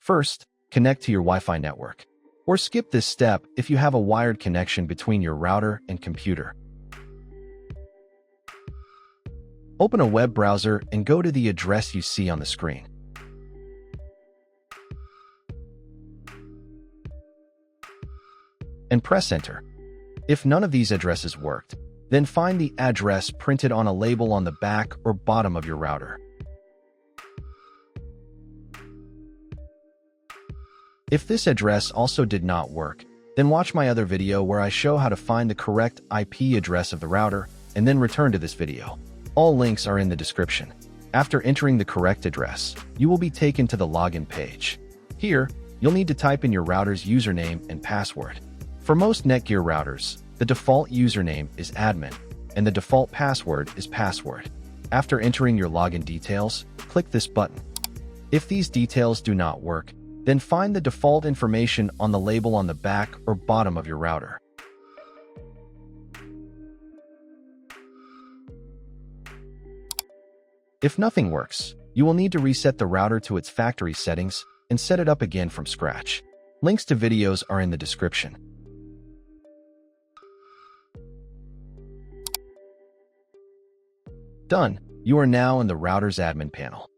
First, connect to your Wi-Fi network. Or skip this step if you have a wired connection between your router and computer. Open a web browser and go to the address you see on the screen. And press Enter. If none of these addresses worked, then find the address printed on a label on the back or bottom of your router. If this address also did not work, then watch my other video where I show how to find the correct IP address of the router and then return to this video. All links are in the description. After entering the correct address, you will be taken to the login page. Here, you'll need to type in your router's username and password. For most NETGEAR routers, the default username is admin, and the default password is password. After entering your login details, click this button. If these details do not work, then find the default information on the label on the back or bottom of your router. If nothing works, you will need to reset the router to its factory settings and set it up again from scratch. Links to videos are in the description. Done. You are now in the router's admin panel.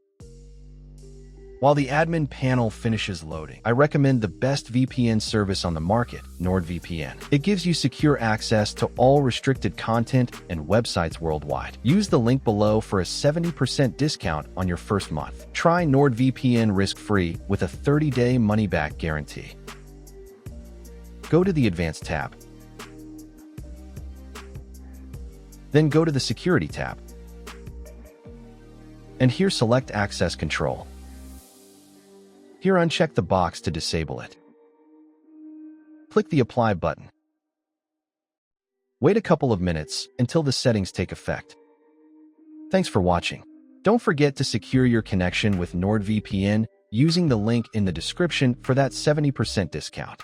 While the admin panel finishes loading, I recommend the best VPN service on the market, NordVPN. It gives you secure access to all restricted content and websites worldwide. Use the link below for a 70% discount on your first month. Try NordVPN risk-free with a 30-day money-back guarantee. Go to the Advanced tab. Then go to the Security tab. And here select Access Control. Here uncheck the box to disable it. Click the Apply button. Wait a couple of minutes until the settings take effect. Thanks for watching. Don't forget to secure your connection with NordVPN using the link in the description for that 70% discount.